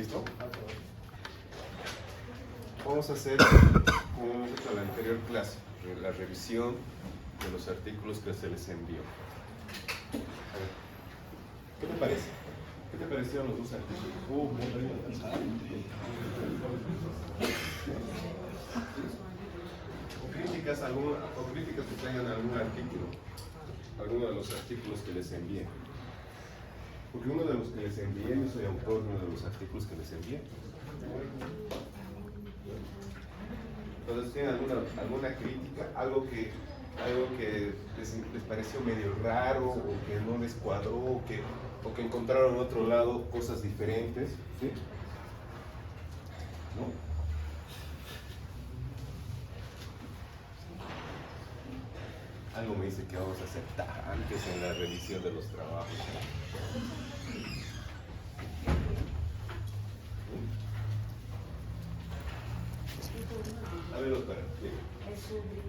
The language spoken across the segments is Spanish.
¿Listo? Vamos a hacer, como hemos hecho en la anterior clase, la revisión de los artículos que se les envió. A ver, ¿qué te parece? ¿Qué te parecieron los dos artículos? Muy bien. O críticas que tengan algún artículo, alguno de los artículos que les envié. Porque uno de los que les envié, yo soy autor de uno de los artículos que les envié. Entonces, ¿tienen alguna crítica? Algo que les pareció medio raro, o que no les cuadró, o que encontraron en otro lado cosas diferentes, ¿sí? ¿No? Algo me dice que vamos a hacer antes en la revisión de los trabajos. A ver, doctora. Es sobre,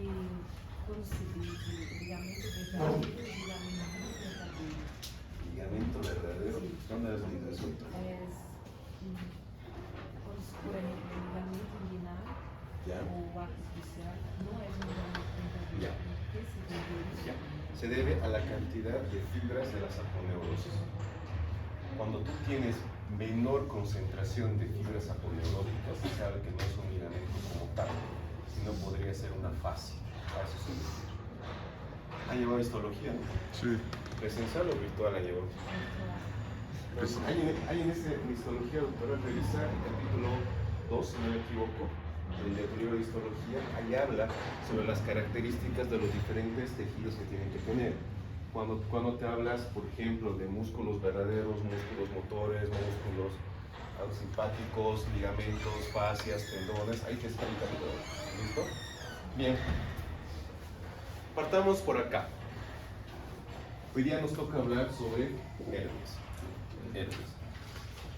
¿cómo se dice? Ligamento verdadero y Ligamento verdadero. Sí. ¿Dónde has leído eso? Es, por ejemplo, ligamento inguinal Ya. o artificial. No es un ligamento verdadero. Ya. ¿Qué se debe? Ya. Se debe a la cantidad de fibras de la saponeurosis. Cuando tú tienes menor concentración de fibras aponeuróticas, se sabe que no es un ligamento como tal, sino podría ser una fascia. A eso se refiere. ¿Ha llevado histología? ¿No? Sí. ¿Presencial o virtual ha llevado? Pues, Hay en histología, doctora, revisar el capítulo 2, si no me equivoco, de tu libro de histología, ahí habla sobre las características de los diferentes tejidos que tienen que tener. Cuando te hablas, por ejemplo, de músculos verdaderos, músculos motores, músculos simpáticos, ligamentos, fascias, tendones, ahí te está el capítulo. ¿Listo? Bien. Partamos por acá. Hoy día nos toca hablar sobre hernias.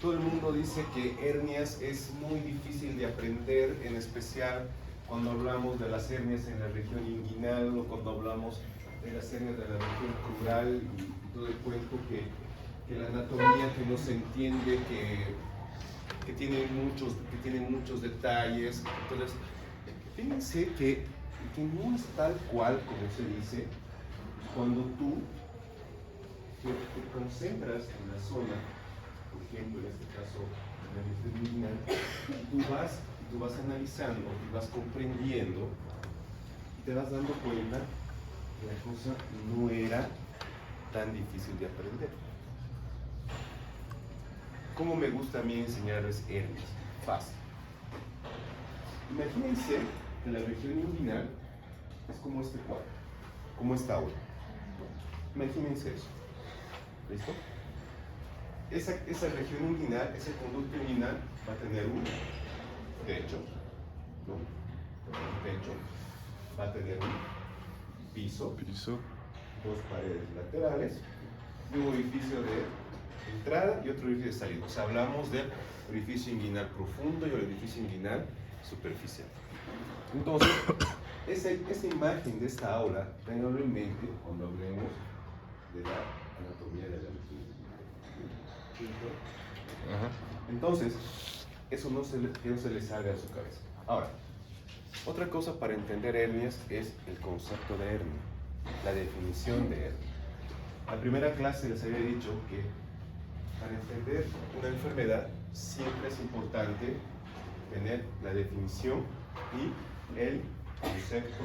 Todo el mundo dice que hernias es muy difícil de aprender, en especial cuando hablamos de las hernias en la región inguinal o cuando hablamos de las hernias de la región crural y todo el cuento que la anatomía que no se entiende, que tiene muchos detalles. Entonces, fíjense que no es tal cual como se dice cuando tú te concentras en la zona, por ejemplo, en este caso, en la región inguinal, y tú vas analizando y vas comprendiendo y te vas dando cuenta que la cosa no era tan difícil de aprender. ¿Cómo me gusta a mí enseñarles hernias? Fácil. Imagínense que la región inguinal es como este cuadro, como esta aula. Imagínense eso. ¿Listo? Esa región inguinal, ese conducto inguinal va a tener un techo, ¿no? Un techo, va a tener un piso, dos paredes laterales y un orificio de entrada y otro orificio de salida. O sea, hablamos del orificio inguinal profundo y el orificio inguinal superficial. Entonces, esa imagen de esta aula, tenganlo en mente cuando hablemos de la anatomía de la región inguinal. Entonces, eso que no se les salga de su cabeza. Ahora, otra cosa para entender hernias es el concepto de hernia, la definición de hernia. La primera clase les había dicho que para entender una enfermedad siempre es importante tener la definición y el concepto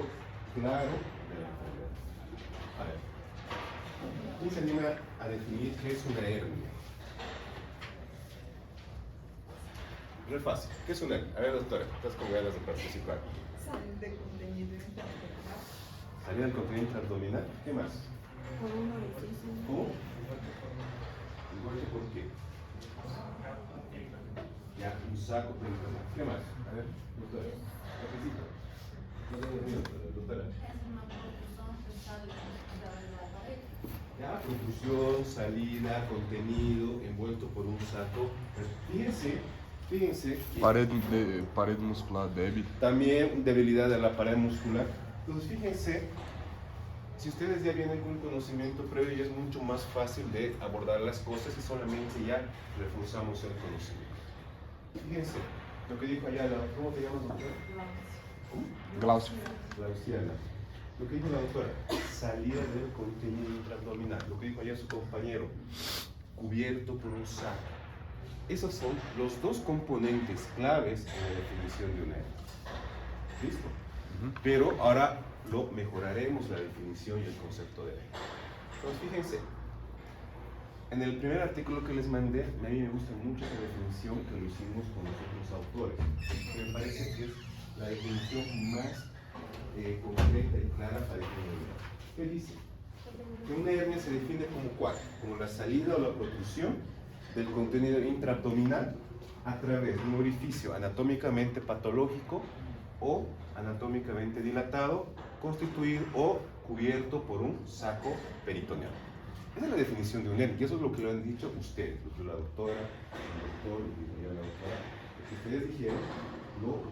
claro de la enfermedad. A ver, ¿quién se anima a definir qué es una hernia? Re fácil. ¿Qué es una hernia? A ver, doctora, estás con ganas de participar. Salir de contenido intraabdominal. Salir del contenido intraabdominal. ¿Qué más? Por un orificio. ¿Cómo? Igual que por qué. Ya, un saco peritoneo. ¿Qué más? A ver, doctora. Cafecito. No tengo miedo, doctora. Ya, profusión, salida, contenido, envuelto por un saco. Fíjense que Pared muscular débil. también debilidad de la pared muscular. Entonces, fíjense, si ustedes ya vienen con un conocimiento previo, ya es mucho más fácil de abordar las cosas y solamente ya reforzamos el conocimiento. Fíjense, lo que dijo allá, ¿cómo te llamas, doctora? Glaucio. Glauciana. Lo que dijo la doctora, salida del contenido intraabdominal. Lo que dijo ayer su compañero, cubierto por un saco. Esos son los dos componentes claves en la definición de una hernia. ¿Listo? Pero ahora lo mejoraremos la definición y el concepto de hernia. Entonces, fíjense, en el primer artículo que les mandé, a mí me gusta mucho la definición que lo hicimos con los otros autores. Me parece que es la definición más concreta y clara para definir una hernia. ¿Qué dice? Que una hernia se define como ¿cuál? Como la salida o la protrusión del contenido intraabdominal a través de un orificio anatómicamente patológico o anatómicamente dilatado, constituido o cubierto por un saco peritoneal. Esa es la definición de un hernia, y eso es lo que lo han dicho ustedes, lo que la doctora, el doctor, la doctora, lo que ustedes dijeron, lo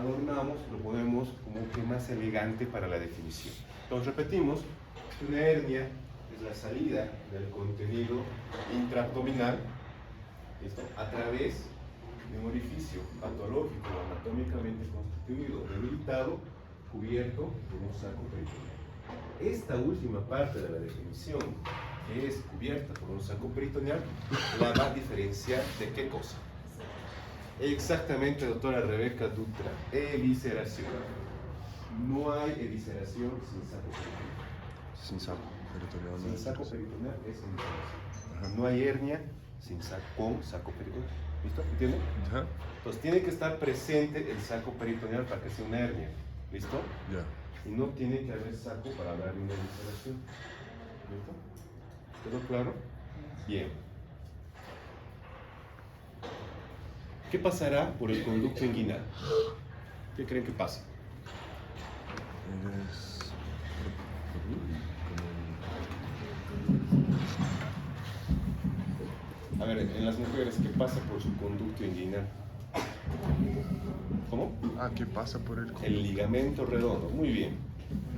adornamos, lo ponemos como que más elegante para la definición. Entonces repetimos, que una hernia es la salida del contenido intraabdominal, ¿listo?, a través de un orificio patológico o anatómicamente constituido, debilitado, cubierto por un saco peritoneal. Esta última parte de la definición, que es cubierta por un saco peritoneal, la va a diferenciar de qué cosa. Exactamente, doctora Rebeca Dutra, evisceración. No hay evisceración sin saco peritoneal. Sin saco peritoneal. Sin saco peritoneal es evisceración. No hay hernia sin saco, con saco peritoneal. ¿Listo? ¿Entienden? Ajá. Entonces tiene que estar presente el saco peritoneal para que sea una hernia. ¿Listo? Ya. Y no tiene que haber saco para hablar de una evisceración. ¿Listo? ¿Quedó claro? Bien. ¿Qué pasará por el conducto inguinal? ¿Qué creen que pasa? Es A ver, en las mujeres, ¿qué pasa por su conducto inguinal? ¿Cómo? ¿qué pasa por el El ligamento redondo. Muy bien.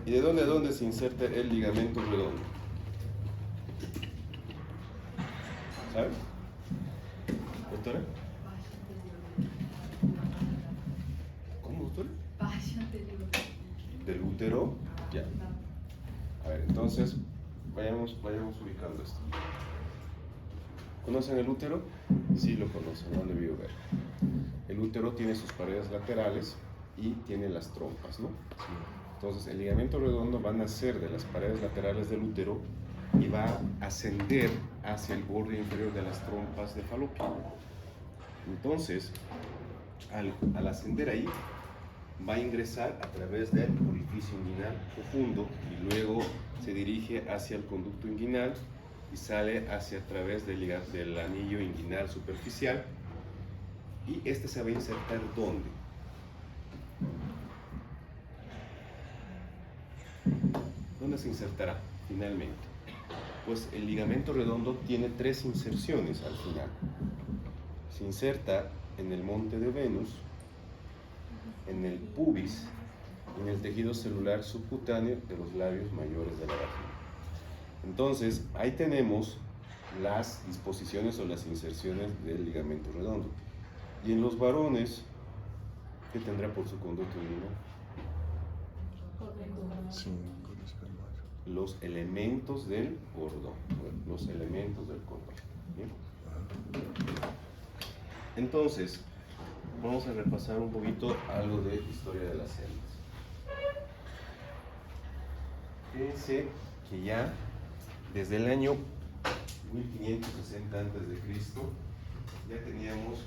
¿Y de dónde a dónde se inserta el ligamento redondo? ¿Sabes? ¿Doctora? ¿Cómo, doctora? Del útero. Ya. A ver, entonces, vayamos ubicando esto. ¿Conocen el útero? Sí lo conocen, lo han debido ver. El útero tiene sus paredes laterales y tiene las trompas, ¿no? Entonces, el ligamento redondo va a nacer de las paredes laterales del útero y va a ascender hacia el borde inferior de las trompas de falopio. Entonces, al ascender ahí, va a ingresar a través del orificio inguinal profundo y luego se dirige hacia el conducto inguinal y sale hacia a través del anillo inguinal superficial, y este se va a insertar ¿dónde? ¿Dónde se insertará finalmente? Pues el ligamento redondo tiene 3 inserciones al final. Se inserta en el monte de Venus, en el pubis, en el tejido celular subcutáneo de los labios mayores de la vagina. Entonces, ahí tenemos las disposiciones o las inserciones del ligamento redondo. Y en los varones, ¿qué tendrá por su conducto inguinal? Sí, Los elementos del cordón. Los elementos del cordón. ¿Bien? Entonces, vamos a repasar un poquito algo de historia de las células. Fíjense que ya desde el año 1560 a.C. ya teníamos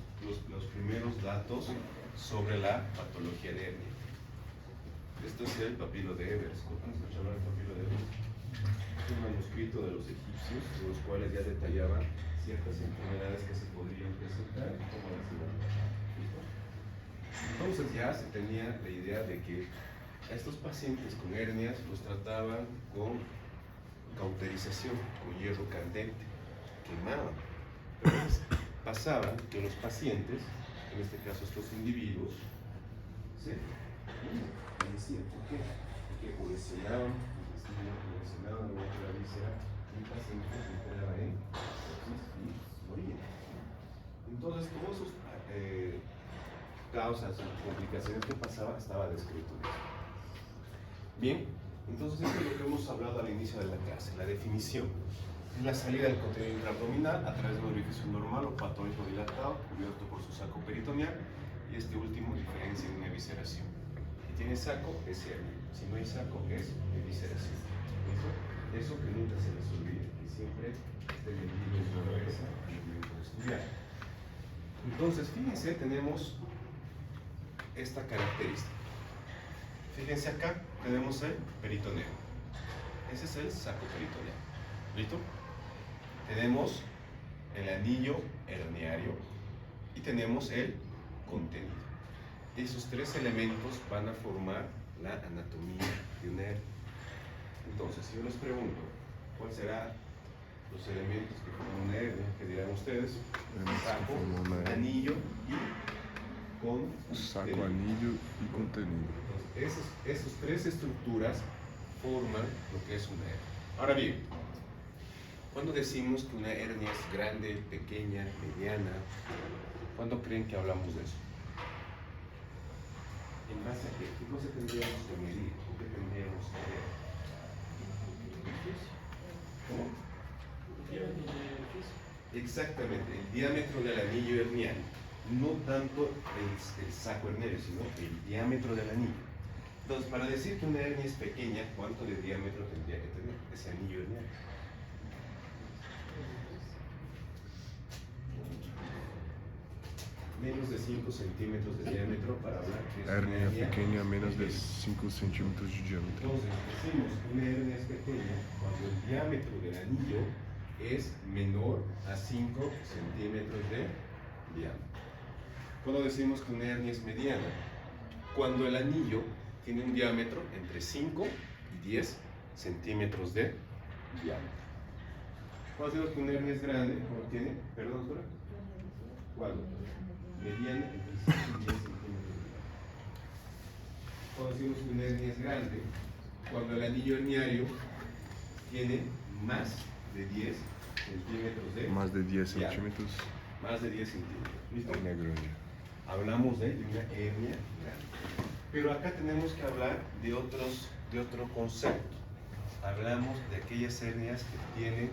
los primeros datos sobre la patología de hernia. Esto es el papiro de Ebers. ¿Han escuchado hablar del papiro de Ebers? Es un manuscrito de los egipcios, de los cuales ya detallaban ciertas enfermedades que se podrían presentar y cómo las iban a tratar. Entonces ya se tenía la idea de que a estos pacientes con hernias los trataban con cauterización, con hierro candente, quemaban. Pero pasaba que los pacientes, en este caso estos individuos, se fallecían. ¿Por qué? Porque lesionaban la víscera y el paciente entraba en sepsis y moría. Entonces, todos esos causas o complicaciones que pasaba, estaba descrito. Bien, entonces esto es lo que hemos hablado al inicio de la clase, la definición. Es la salida del contenido intraabdominal a través de un orificio normal o patológico dilatado, cubierto por su saco peritoneal, y este último diferencia en una evisceración. Si tiene saco, es hernia. Si no hay saco, es evisceración. Eso que nunca se les olvide, que siempre esté vendido en la cabeza al momento de estudiar. Entonces, fíjense, tenemos esta característica. Fíjense acá, tenemos el peritoneo. Ese es el saco peritoneal. ¿Listo? Tenemos el anillo herniario y tenemos el contenido. Esos tres elementos van a formar la anatomía de una hernia. Entonces, si yo les pregunto, ¿cuáles serán los elementos que forman una hernia? ¿Qué dirán ustedes? Saco, anillo y contenido. Saco, anillo y contenido. Entonces, esas tres estructuras forman lo que es una hernia. Ahora bien, ¿cuándo decimos que una hernia es grande, pequeña, mediana? ¿Cuándo creen que hablamos de eso? ¿En base a qué? ¿Qué cosa tendríamos que medir? ¿O qué tendríamos que ver? ¿Cómo? Exactamente, el diámetro del anillo herniano. No tanto el saco herniano, sino el diámetro del anillo. Entonces, para decir que una hernia es pequeña, ¿cuánto de diámetro tendría que tener ese anillo herniano? Menos de 5 centímetros de diámetro para hablar que es una Hernia pequeña, menos de 5 centímetros de diámetro. Entonces, decimos que una hernia es pequeña cuando el diámetro del anillo es menor a 5 centímetros de diámetro. ¿Cuándo decimos que una hernia es mediana? Cuando el anillo tiene un diámetro entre 5 y 10 centímetros de diámetro. ¿Cuándo decimos que una hernia es grande? ¿Cuándo tiene? ¿Perdón, doctora? ¿Cuándo? Mediana entre 5 y 10 centímetros de diámetro. Cuando decimos que una hernia es grande, cuando el anillo herniario tiene más de 10 centímetros de Más de 10 diámetro. centímetros. Más de 10 centímetros. ¿Listo? Negro. Hablamos de una hernia grande. Pero acá tenemos que hablar de otro concepto. Hablamos de aquellas hernias que tienen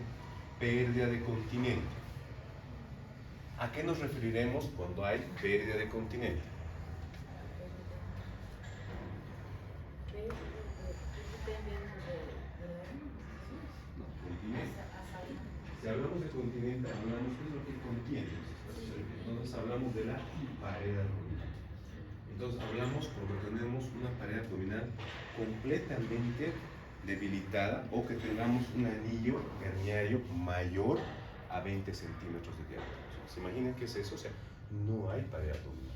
pérdida de continente. ¿A qué nos referiremos cuando hay pérdida de continente? No, continente. Si hablamos de continente, hablamos de lo que contiene. Entonces hablamos de la pared abdominal. Entonces hablamos cuando tenemos una pared abdominal completamente debilitada o que tengamos un anillo herniario mayor a 20 centímetros de diámetro. ¿Se imaginan qué es eso? O sea, no hay pared abdominal.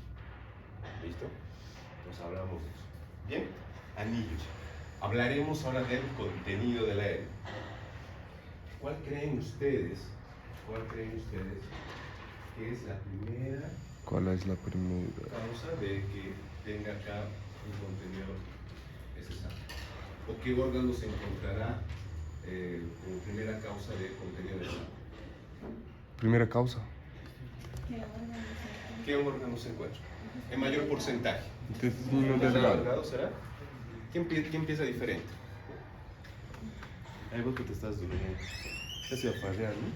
¿Listo? Entonces hablamos de eso. Bien, anillos. Hablaremos ahora del contenido de la hernia. ¿Cuál creen ustedes que es la primera ¿Cuál es la primera? causa de que tenga acá un contenido necesario? ¿O qué órgano se encontrará como primera causa de contenido necesario? Primera causa. ¿Qué órgano se encuentra? En mayor porcentaje. Intestino delgado. ¿Será? ¿Quién empieza diferente? Hay vos que te estás durmiendo. Ya se va a fallar, ¿no?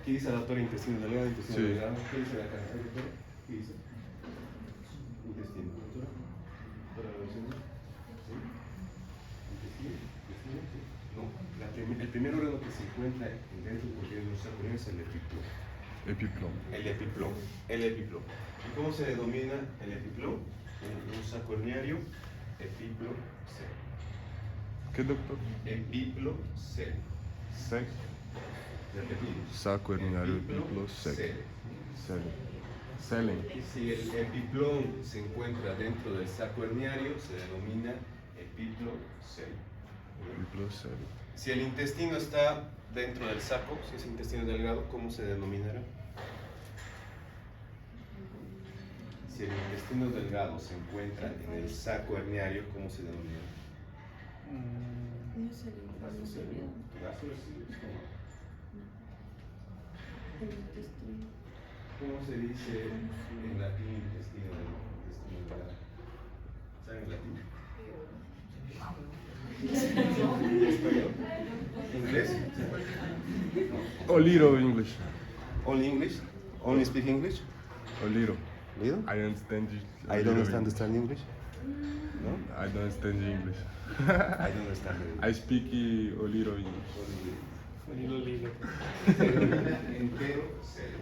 ¿Qué dice la doctora? Intestino delgado, intestino Sí. delgado. ¿Qué dice la cara? ¿Doctora? ¿Qué dice? Intestino. ¿Doctora? ¿Doctora la versión? ¿Sí? ¿Intestino? ¿Intestino? Sí. No. El primer órgano que se encuentra dentro del contenido de nuestra columna es el epiploma. Epiploma. El epiploma. El epiploma. ¿Y cómo se denomina el epiploma? Un saco herniario, epiplocele. ¿Qué, doctor? Epiplocele. Sec. Repetimos. Saco herniario, epiplocele. Selen. Y si el epiplón se encuentra dentro del saco herniario, se denomina epiplocele. Epiplocele. Si el intestino está dentro del saco, si es intestino delgado, ¿cómo se denominará? Si el intestino delgado se encuentra en el saco herniario, ¿cómo se denomina? ¿Cómo se dice en latín intestino delgado? ¿Saben en latín? ¿Español? ¿Inglés? A little English. Only English? Only speak English? A little. Little? I understand you. I don't understand English. No? I don't understand English. I don't understand I speak a little English. Entero, cero.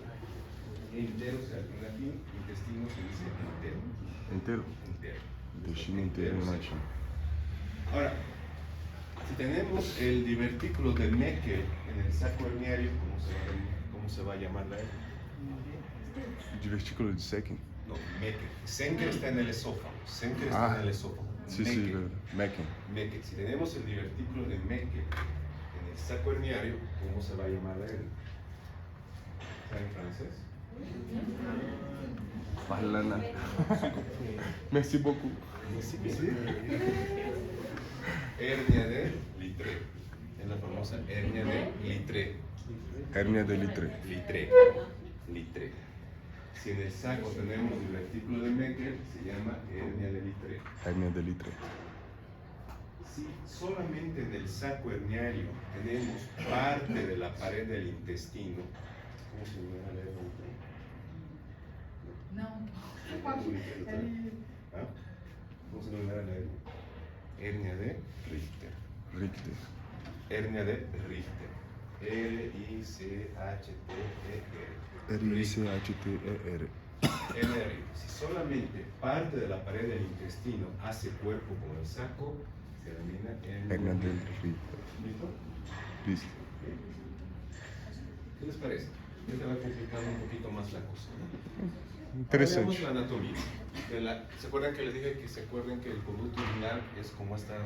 Entero, cero. En latín, intestino se dice entero. Entero. Entero. Intestino entero, no hay. Ahora, si tenemos el divertículo de Meckel en el saco herniario, ¿cómo se va a llamar la L? Divertículo de Secking. No, Meckel. Senker está en el esófago. Senker está en el esófago. Sí, Meckel. sí, verdad. Mecking. Meckel. Si tenemos el divertículo de Meckel en el saco herniario, ¿cómo se va a llamar la L? ¿Saben francés? Parlana. Merci beaucoup. Sí. Hernia de Litré. Es la famosa hernia de Litré. Hernia de Litre. Litré. Si en el saco tenemos el artículo de Meckel, se llama hernia de Litré. Hernia de Litre. Si solamente en el saco herniario tenemos parte de la pared del intestino, ¿cómo se llama la hernia de Litré? Não. ¿Ah? ¿Cómo se llama la hernia? Hernia de Richter. Richter. Hernia de Richter. L-I-C-H-T-E-R. R-I-C-H-T-E-R. Hernia de Richter. Si solamente parte de la pared del intestino hace cuerpo con el saco, se denomina Hernia del Richter. ¿Listo? Listo. ¿Qué les parece? Ya te va complicando un poquito más la cosa, ¿no? Interesante. Veamos la anatomía. ¿Se acuerdan que les dije que el conducto inguinal es como esta? ¿No?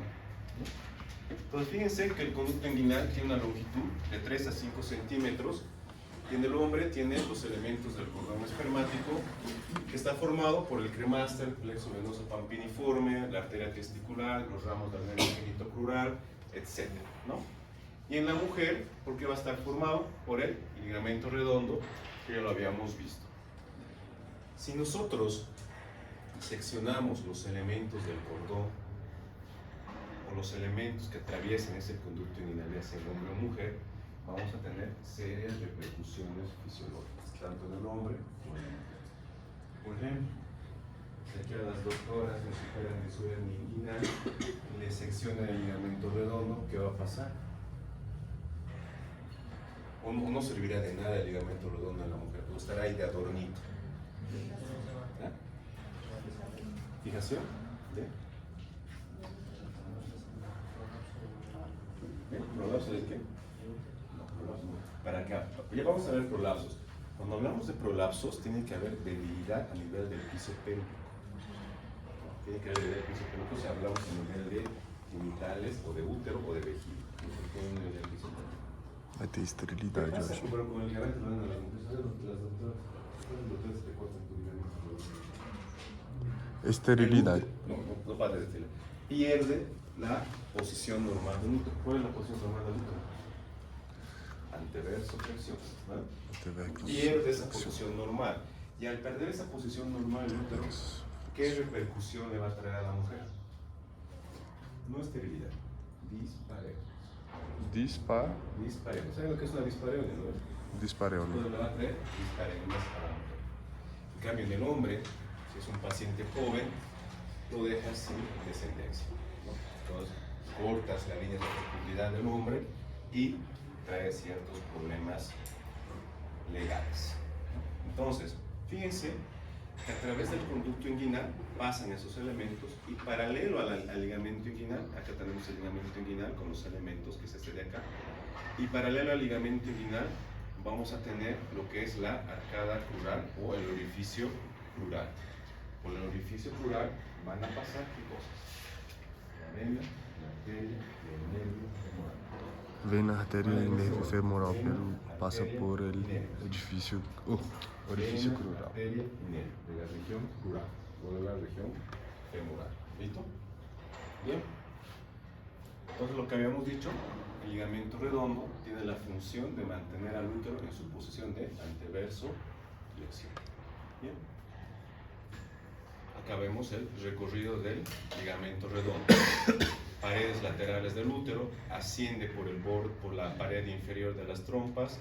Entonces fíjense que el conducto inguinal tiene una longitud de 3 a 5 centímetros y en el hombre tiene los elementos del cordón espermático que está formado por el cremaster, el plexo venoso pampiniforme, la arteria testicular, los ramos del nervio genitocrural, etc. ¿No? Y en la mujer, ¿por qué va a estar formado? Por el ligamento redondo, que ya lo habíamos visto. Si nosotros seccionamos los elementos del cordón o los elementos que atraviesen ese conducto inguinal, ya sea hombre o mujer, vamos a tener serias repercusiones fisiológicas, tanto en el hombre como en la mujer. Por ejemplo, si aquí a las doctoras les superan de su hernia inguinal y le seccionan el ligamento redondo, ¿qué va a pasar? O no servirá de nada el ligamento redondo en la mujer, o estará ahí de adornito. ¿Ah? ¿Fijación? ¿Prolapso de qué? No, prolapso no. ¿Para qué? Ya vamos a ver prolapsos. Cuando hablamos de prolapsos, tiene que haber debilidad a nivel del piso pélvico. Tiene que haber debilidad del piso pélvico si hablamos a nivel de genitales, o de útero, o de vejiga. Tiene un nivel del piso pélvico. Vai ter esterilidade, eu acho. Pero con el ligamento redondo, las doctoras te cortan tu ligamento redondo. Esterilidade. No pasa de estilo. Pierde la posición normal del útero. ¿Cuál es la posición normal del útero? Anteverso, flexión. ¿Vale? Pierde esa posición normal. Y al perder esa posición normal del útero, ¿qué repercusión le va a traer a la mujer? No esterilidad, dispareo. Dispareo. ¿Saben lo que es una dispareunia, no? Dispareunia. Entonces le va a traer dispareunia a la mujer. En cambio, en el hombre, si es un paciente joven, lo dejas sin descendencia, ¿no? Entonces cortas la línea de fecundidad del hombre y trae ciertos problemas legales. Entonces, fíjense que a través del conducto inguinal pasan esos elementos y paralelo al ligamento inguinal, acá tenemos el ligamento inguinal con los elementos, que es este de acá, y paralelo al ligamento inguinal vamos a tener lo que es la arcada crural o el orificio crural. Por el orificio crural van a pasar ¿qué cosas? La vena, la arteria y el nervio femoral. Vena, artéria e nervo femoral passa por el edifício, orifício Vena, crural. arteria y nervio de la región crural o de la región femoral. ¿Listo? Bien. Entonces lo que habíamos dicho, el ligamento redondo tiene la función de mantener al útero en su posición de anteverso flexión. Bien. Acá vemos el recorrido del ligamento redondo. Paredes laterales del útero, asciende por el borde, por la pared inferior de las trompas,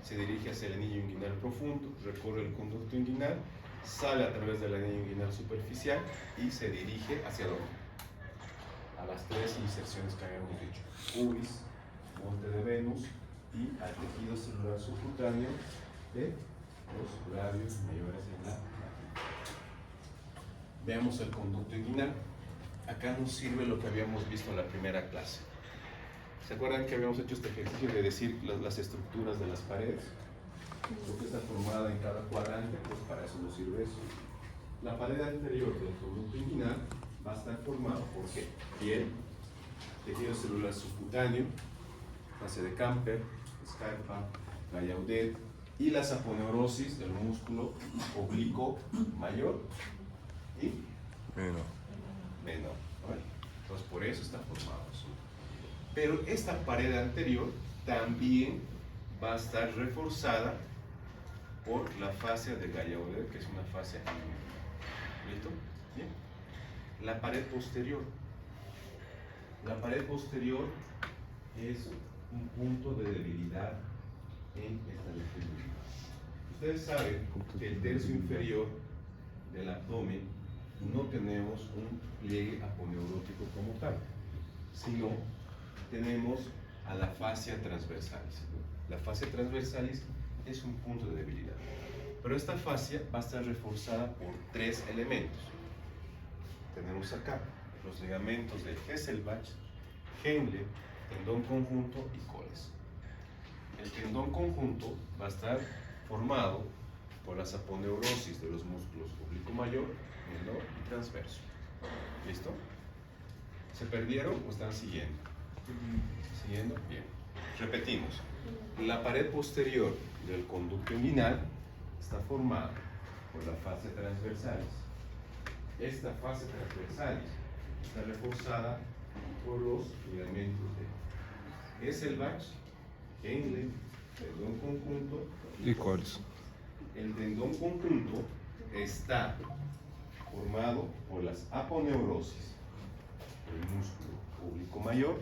se dirige hacia el anillo inguinal profundo, recorre el conducto inguinal, sale a través del anillo inguinal superficial y se dirige hacia dónde? A las tres inserciones que habíamos dicho: pubis, monte de Venus y al tejido celular subcutáneo de los labios mayores en la vagina. Veamos el conducto inguinal. Acá nos sirve lo que habíamos visto en la primera clase. ¿Se acuerdan que habíamos hecho este ejercicio de decir las estructuras de las paredes? Lo que está formada en cada cuadrante, pues para eso nos sirve eso. La pared anterior del conducto inguinal va a estar formada por ¿qué? Piel, tejido celular subcutáneo, fase de Camper, Scarpa, Gallaudet y la saponeurosis del músculo oblicuo mayor y menor. ¿Vale? Entonces por eso está formado eso. Pero esta pared anterior también va a estar reforzada por la fascia de Gallaudet, que es una fascia inguinal. ¿Listo? Bien. La pared posterior. La pared posterior es un punto de debilidad en esta región. Ustedes saben que el tercio inferior del abdomen no tenemos un pliegue aponeurótico como tal, sino tenemos a la fascia transversalis. La fascia transversalis es un punto de debilidad, pero esta fascia va a estar reforzada por tres elementos. Tenemos acá los ligamentos de Hesselbach, Henle, tendón conjunto y coles. El tendón conjunto va a estar formado por la saponeurosis de los músculos oblicuo mayor, menor y transverso. ¿Listo? ¿Se perdieron o están siguiendo? ¿Siguiendo? Bien. Repetimos. La pared posterior del conducto inguinal está formada por la fascia transversalis. Esta fascia transversalis está reforzada por los ligamentos de Hesselbach, Henle, tendón conjunto y coles. El tendón conjunto está formado por las aponeurosis del músculo oblicuo mayor,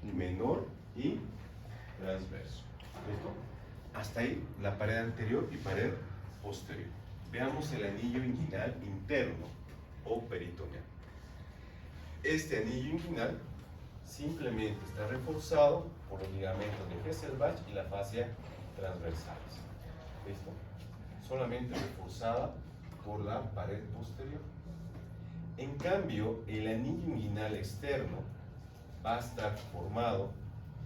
menor y transverso. ¿Listo? Hasta ahí la pared anterior y pared posterior. Veamos el anillo inguinal interno o peritoneal. Este anillo inguinal simplemente está reforzado por los ligamentos de Hesselbach y la fascia transversalis. ¿Listo? Solamente reforzada por la pared posterior. En cambio, el anillo inguinal externo va a estar formado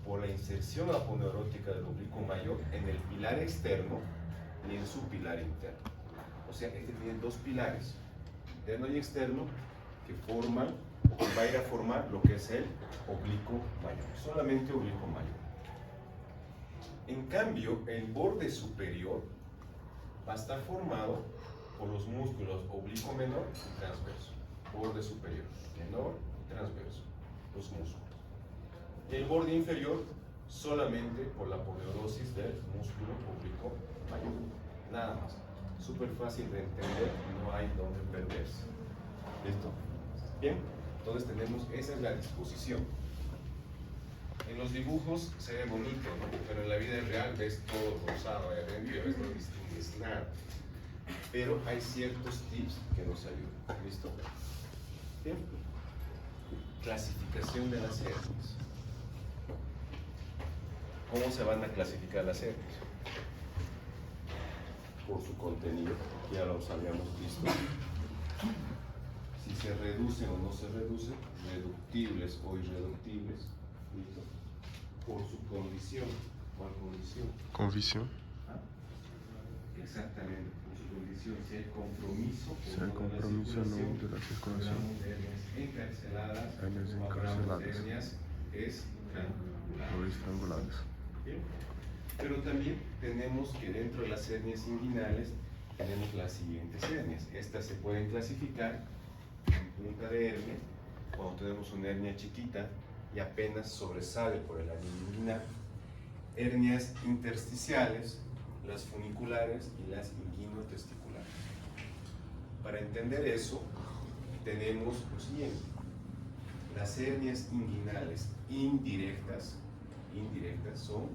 por la inserción aponeurótica del oblicuo mayor en el pilar externo y en su pilar interno. O sea, este tiene dos pilares, interno y externo, que forman o que va a ir a formar lo que es el oblicuo mayor, solamente oblicuo mayor. En cambio, el borde superior va a estar formado por los músculos oblicuo menor y transverso. Borde superior, menor y transverso, los músculos. Y el borde inferior solamente por la aponeurosis del músculo oblicuo mayor. Nada más. Súper fácil de entender, no hay donde perderse. ¿Listo? Bien, entonces tenemos, esa es la disposición. En los dibujos se ve bonito, ¿no? Pero en la vida real ves todo rosado, ahí adentro, y a veces no distingues nada. Pero hay ciertos tips que nos ayudan. ¿Listo? Bien. Clasificación de las hernias. ¿Cómo se van a clasificar las hernias? Por su contenido, ya los habíamos visto. Si se reducen o no se reducen, reductibles o irreductibles. ¿Listo? Por su condición. ¿Cuál condición? Convicción. ¿Ah? Exactamente, por su condición. Si hay compromiso, Si hay compromiso no de la circulación, hablamos de hernias encarceladas, hernias o hablamos de encarceladas hernias estrangulares. o estranguladas. Bien. Pero también tenemos que dentro de las hernias inguinales tenemos las siguientes hernias. Estas se pueden clasificar en punta de hernia, cuando tenemos una hernia chiquita y apenas sobresale por el anillo inguinal. Hernias intersticiales, las funiculares y las inguinotesticulares. Para entender eso, tenemos lo siguiente. Las hernias inguinales indirectas son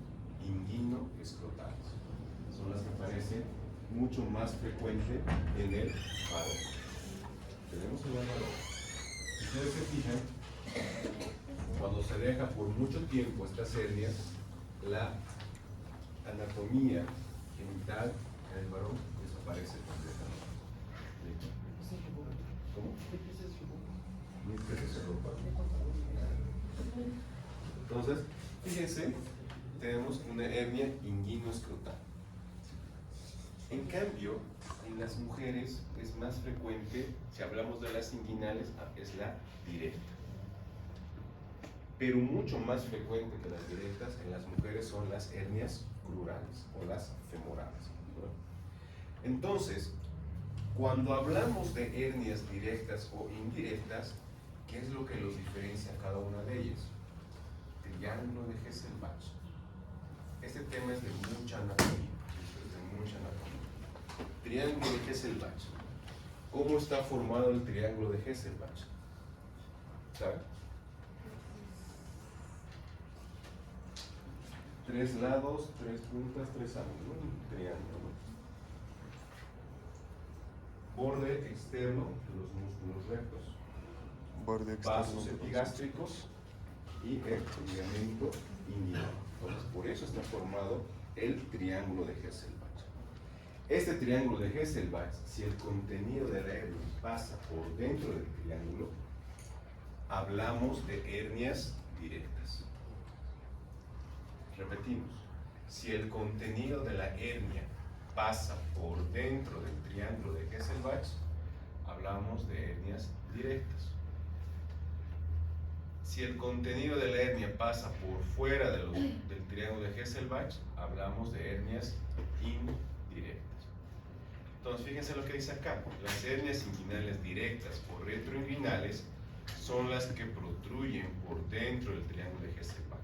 inguinoescrotales. Son las que aparecen mucho más frecuente en el varón. Tenemos el varón. Si ustedes se fijan, cuando se deja por mucho tiempo estas hernias, la anatomía genital en el varón desaparece completamente. ¿Cómo? Entonces, fíjense, tenemos una hernia inguinoescrotal. En cambio, en las mujeres es más frecuente, si hablamos de las inguinales, es la directa. Pero mucho más frecuente que las directas en las mujeres son las hernias crurales o las femorales, ¿no? Entonces, cuando hablamos de hernias directas o indirectas, ¿qué es lo que los diferencia a cada una de ellas? Triángulo de Hesselbach. Este tema es de mucha anatomía. Triángulo de Hesselbach. ¿Cómo está formado el triángulo de Hesselbach? ¿Saben? 3 lados, 3 puntas, 3 ángulos. Un triángulo. Borde externo de los músculos rectos. Borde externo. Vasos epigástricos y el ligamento inguinal. Entonces, por eso está formado el triángulo de Hesselbach. Este triángulo de Hesselbach, si el contenido de la hernia pasa por dentro del triángulo, hablamos de hernias directas. Repetimos, si el contenido de la hernia pasa por dentro del triángulo de Hesselbach, hablamos de hernias directas. Si el contenido de la hernia pasa por fuera del triángulo de Hesselbach, hablamos de hernias indirectas. Entonces, fíjense lo que dice acá. Las hernias inguinales directas o retroinguinales son las que protruyen por dentro del triángulo de Hesselbach.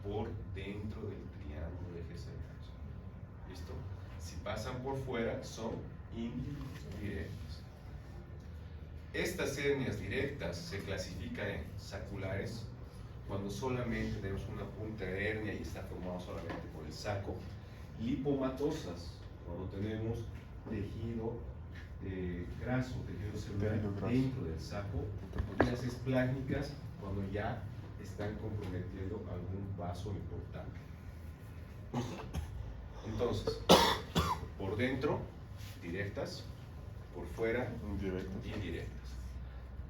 Por dentro del triángulo de Hesselbach. ¿Listo? Si pasan por fuera, son indirectas. Estas hernias directas se clasifican en saculares, cuando solamente tenemos una punta de hernia y está formado solamente por el saco. Lipomatosas, cuando tenemos tejido graso, tejido celular dentro del saco. Y las esplágnicas, cuando ya están comprometiendo algún vaso importante. Entonces, por dentro, directas, por fuera, indirectas.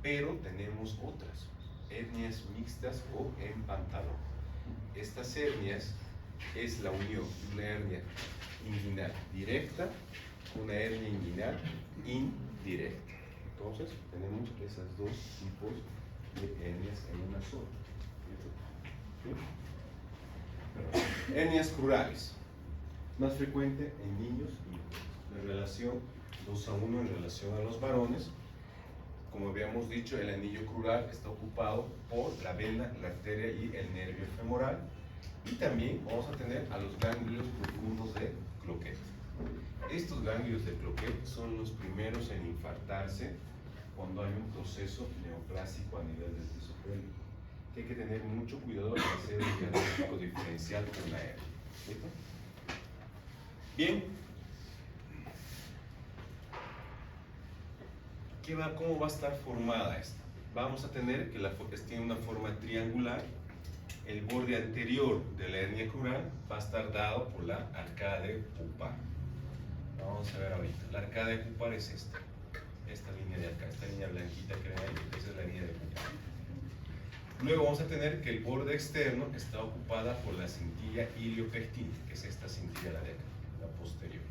Pero tenemos otras, hernias mixtas o en pantalón. Estas hernias es la unión de una hernia inguinal directa, una hernia inguinal indirecta. Entonces, tenemos esos dos tipos de hernias en una sola. ¿Sí? Hernias crurales, más frecuente en niños y mujeres. La relación 2:1 en relación a los varones. Como habíamos dicho, el anillo crural está ocupado por la vena, la arteria y el nervio femoral. Y también vamos a tener a los ganglios profundos de Cloquet. Estos ganglios de Cloquet son los primeros en infartarse cuando hay un proceso neoplásico a nivel del piso pélvico. Que hay que tener mucho cuidado al hacer el diagnóstico diferencial con la hernia. ¿Listo? Bien. ¿Cómo va a estar formada esta? Vamos a tener que tiene una forma triangular. El borde anterior de la hernia crural va a estar dado por la arcada de pupar. Vamos a ver ahorita. La arcada de pupar es esta línea de acá, esta línea blanquita que ven ahí, esa es la línea de pupar. Luego vamos a tener que el borde externo está ocupada por la cintilla iliopectínica, que es esta cintilla de acá, la posterior.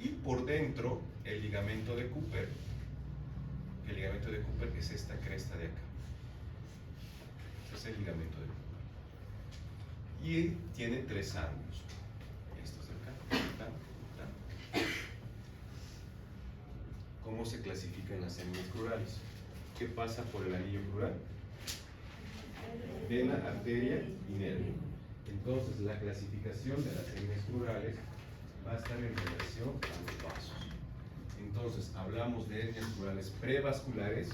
Y por dentro, el ligamento de Cooper. El ligamento de Cooper es esta cresta de acá. Este es el ligamento de Cooper. Y tiene 3 ángulos. Estos de acá, acá. ¿Cómo se clasifican las hernias crurales? ¿Qué pasa por el anillo crural? Vena, arteria y nervio. Entonces, la clasificación de las hernias crurales va a estar en relación a los vasos. Entonces, hablamos de hernias crurales prevasculares,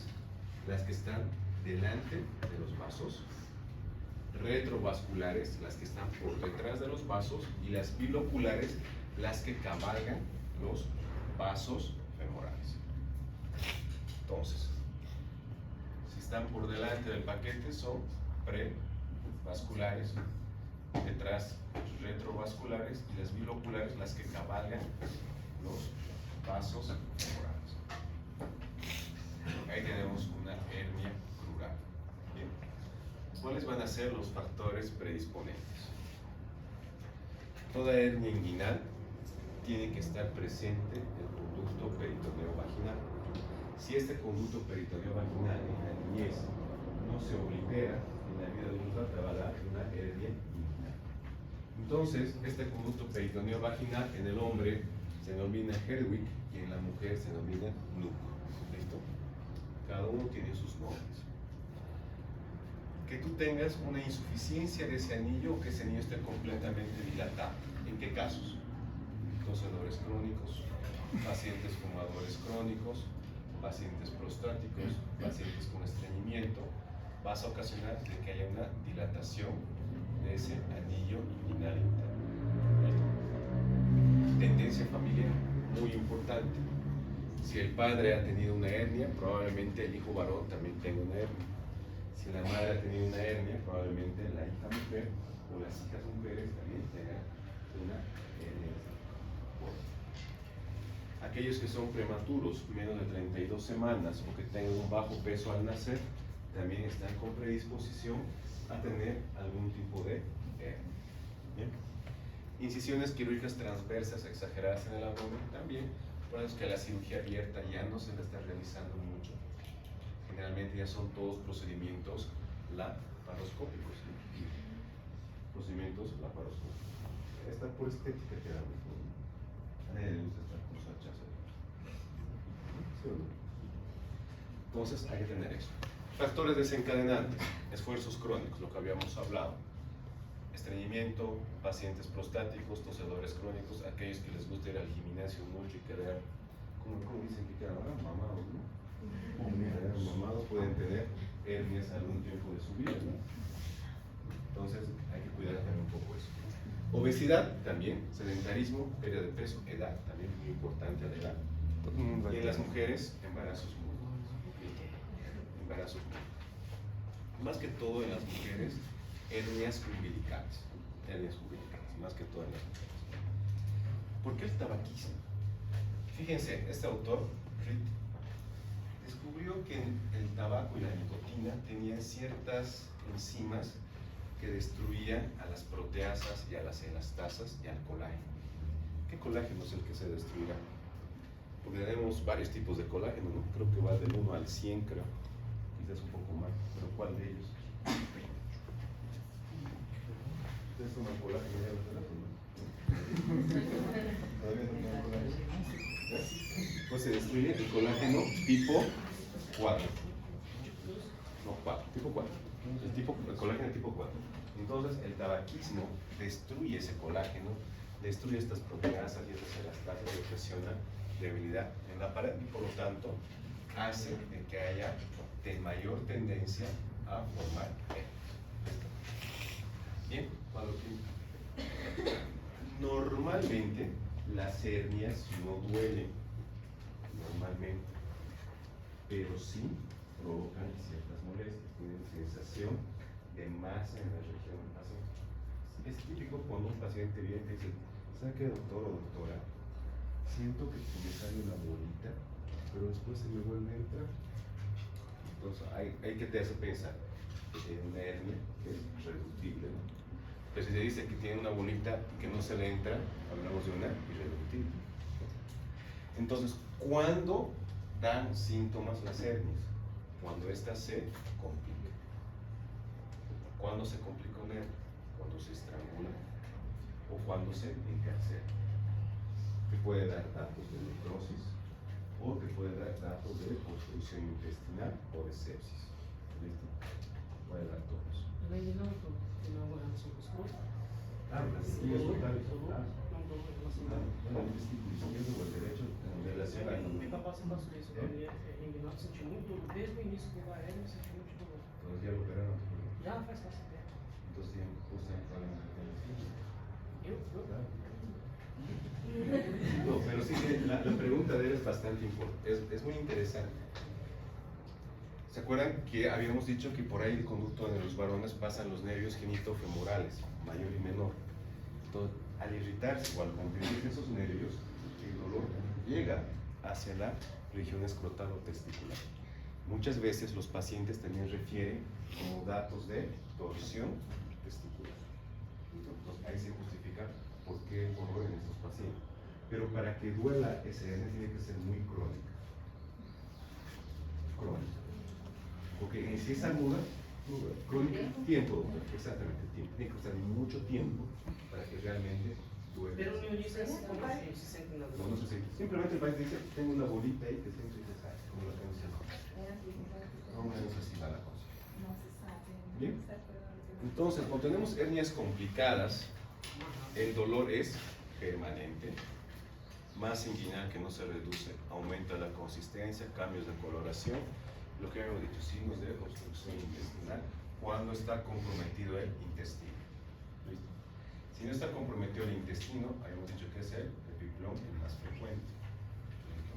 las que están delante de los vasos, retrovasculares, las que están por detrás de los vasos, y las biloculares, las que cabalgan los vasos femorales. Entonces, si están por delante del paquete son prevasculares, detrás retrovasculares, y las biloculares las que cabalgan los vasos femorales. Ahí tenemos una hernia crural. Bien. ¿Cuáles van a ser los factores predisponentes? Toda hernia inguinal tiene que estar presente el conducto peritoneo vaginal. Si este conducto peritoneo vaginal en la niñez no se oblitera, en la vida adulta te va a dar una hernia inguinal. Entonces, este conducto peritoneo vaginal en el hombre se denomina Herdwig y en la mujer se denomina Nuck. ¿Listo? Cada uno tiene sus nombres. Que tú tengas una insuficiencia de ese anillo o que ese anillo esté completamente dilatado. ¿En qué casos? Tosedores crónicos, pacientes fumadores crónicos, pacientes prostáticos, pacientes con estreñimiento, vas a ocasionar de que haya una dilatación de ese anillo inguinal interno. Tendencia familiar, muy importante. Si el padre ha tenido una hernia, probablemente el hijo varón también tenga una hernia. Si la madre ha tenido una hernia, probablemente la hija mujer o las hijas mujeres también tengan una hernia. Aquellos que son prematuros, menos de 32 semanas, o que tengan un bajo peso al nacer, también están con predisposición a tener algún tipo de hernia. ¿Bien? Incisiones quirúrgicas transversas exageradas en el abdomen también, por eso es que la cirugía abierta ya no se la está realizando mucho. Generalmente ya son todos procedimientos laparoscópicos. Procedimientos laparoscópicos. Esta por estética queda mejor. A nadie le gusta estar con su hachazo. ¿Sí o no? Entonces hay que tener eso. Factores desencadenantes, esfuerzos crónicos, lo que habíamos hablado. Estreñimiento, pacientes prostáticos, tosedores crónicos, aquellos que les gusta ir al gimnasio mucho y quedar, ¿cómo dicen que quedan ahora? Mamados, ¿no? Mamados pueden tener hernias algún tiempo de su vida, ¿no? Entonces hay que cuidar también un poco eso. Obesidad también, sedentarismo, pérdida de peso, edad también muy importante a la edad. Y en las mujeres, embarazos múltiples. Embarazos múltiples. Más que todo en las mujeres, hernias umbilicales. Hernias umbilicales, más que todo en las mujeres. ¿Por qué el tabaquismo? Fíjense, este autor, Ritt, descubrió que el tabaco y la nicotina tenían ciertas enzimas que destruían a las proteasas y a las elastasas y al colágeno. ¿Qué colágeno es el que se destruirá? Porque tenemos varios tipos de colágeno, ¿no? Creo que va del 1 al 100, creo. Quizás un poco más, pero ¿cuál de ellos? ¿Ustedes toman colágeno ya los teléfonos? ¿Todavía no toman colágeno? Pues se destruye el colágeno tipo 4. No, 4, tipo 4. El colágeno tipo 4. Entonces, el tabaquismo destruye ese colágeno, destruye estas proteasas y estas elastasas y ocasiona debilidad en la pared y por lo tanto hace de que haya mayor tendencia a formar hernias. Bien, normalmente las hernias no duelen, normalmente, pero sí provocan ciertas molestias, tienen sensación de masa en la región. Es típico cuando un paciente viene y dice, ¿sabe qué, doctor o doctora? Siento que me sale una bolita, pero después se me vuelve a entrar. Entonces, hay que te hace pensar que tiene una hernia que es reductible, ¿no? Pero si se dice que tiene una bolita que no se le entra, hablamos de una irreductible. Entonces, ¿cuándo dan síntomas las hernias? Cuando ésta se complica. ¿Cuándo se complica una hernia? Cuando se estrangula o cuando se encarcela. Te puede dar datos de necrosis o te puede dar datos de obstrucción intestinal o de sepsis. ¿Listo? Puede dar todo eso. Días totales. Não dou relação. Bueno, el vestíbulo izquierdo o el derecho en relación a... Meu papá se passou isso. Ele é enganado, sentiu muito dor. Desde o início do aéreo, sentiu muito dor. Entonces ya lo operaron. Já faz bastante tempo. Entonces tienen problemas de vestíbulo. Eu? No, pero sí, la pregunta de él es bastante importante, es muy interesante. ¿Se acuerdan que habíamos dicho que por ahí el conducto de los varones pasan los nervios genitofemorales, mayor y menor? Entonces, al irritarse o al comprimirse esos nervios, el dolor llega hacia la región escrotal o testicular. Muchas veces los pacientes también refieren como datos de torsión testicular. Entonces, ahí se justifica por qué el dolor en estos pacientes. Pero para que duela esa hernia tiene que ser muy crónica. Crónica. Porque si es aguda, crónica, tiempo, exactamente, tiempo. Tiene que estar mucho tiempo para que realmente duela. Pero no dice así como se sente na No, dor. no se siente. Simplemente el paciente dice, tengo una bolita ahí que siempre se sale, como la tengo siempre. Más o menos así va la cosa. Bien. Entonces, cuando tenemos hernias complicadas, el dolor es permanente, más inguinal que no se reduce, aumenta la consistencia, cambios de coloración, lo que habíamos dicho, signos de obstrucción intestinal, cuando está comprometido el intestino. ¿Listo? Si no está comprometido el intestino, habíamos dicho que es el epiplón el más frecuente. ¿Listo?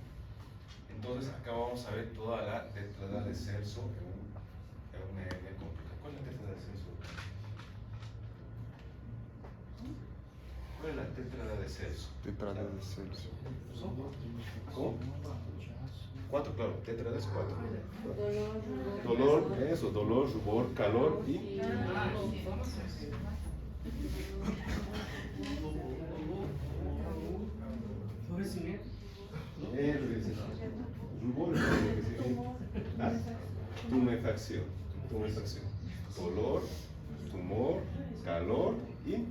Entonces, acá vamos a ver toda la tetrada de Celso en una hernia complicada. ¿Cuál es la tetrada de Celso? ¿Cuál es la tetrada de Celso? Tetrada de Celso. ¿Cómo? 4, claro, tetrada es 4. Dolor, eso, dolor, rubor, calor y... Aborrecimento. Rubor es lo que significa. Tumefacción. Tumefacción. Dolor, tumor, calor y...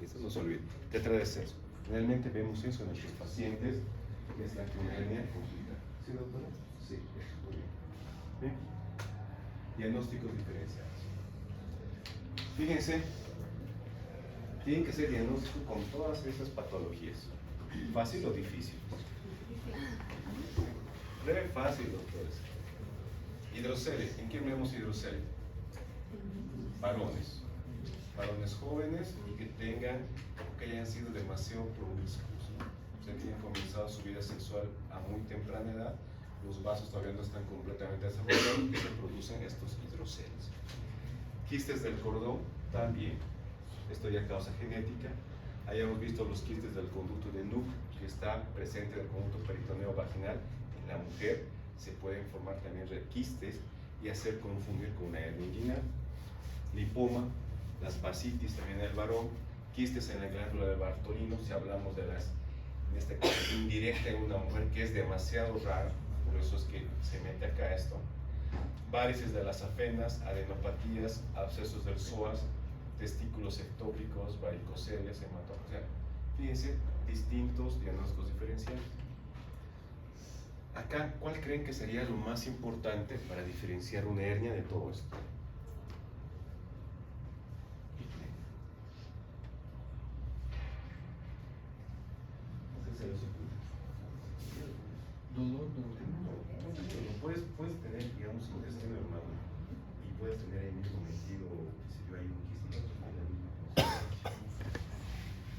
Eso no se olvide. Tetrada de Celso. Realmente vemos eso en nuestros pacientes que están con hernia complicada. ¿Sí, doctora? Sí, eso, muy bien. Bien. Diagnósticos diferenciados. Fíjense, tienen que ser diagnósticos con todas esas patologías. ¿Fácil o difícil? Breve, fácil, doctores. Hidroceles. ¿En quién vemos hidroceles? Varones. Varones jóvenes y que tengan o que hayan sido demasiado promiscuos, ¿no? O sea, que hayan comenzado su vida sexual a muy temprana edad, los vasos todavía no están completamente desarrollados y se producen estos hidroceles. Quistes del cordón también, esto ya causa genética. Hayamos visto los quistes del conducto de Nuc que está presente en el conducto peritoneo vaginal. En la mujer se pueden formar también quistes y hacer confundir con una hernia inguinal. Lipoma, las fascitis también en el varón, quistes en la glándula del Bartolino, si hablamos de las, en este caso, indirecta en una mujer que es demasiado rara, por eso es que se mete acá esto. Varices de las afenas, adenopatías, abscesos del psoas, testículos ectópicos, varicoceles, hematomas. O sea, fíjense, distintos diagnósticos diferenciales. Acá, ¿cuál creen que sería lo más importante para diferenciar una hernia de todo esto? Dolor, puedes tener, digamos, intestino hermano y puedes tener ahí mismo metido, si yo, hay un quiste,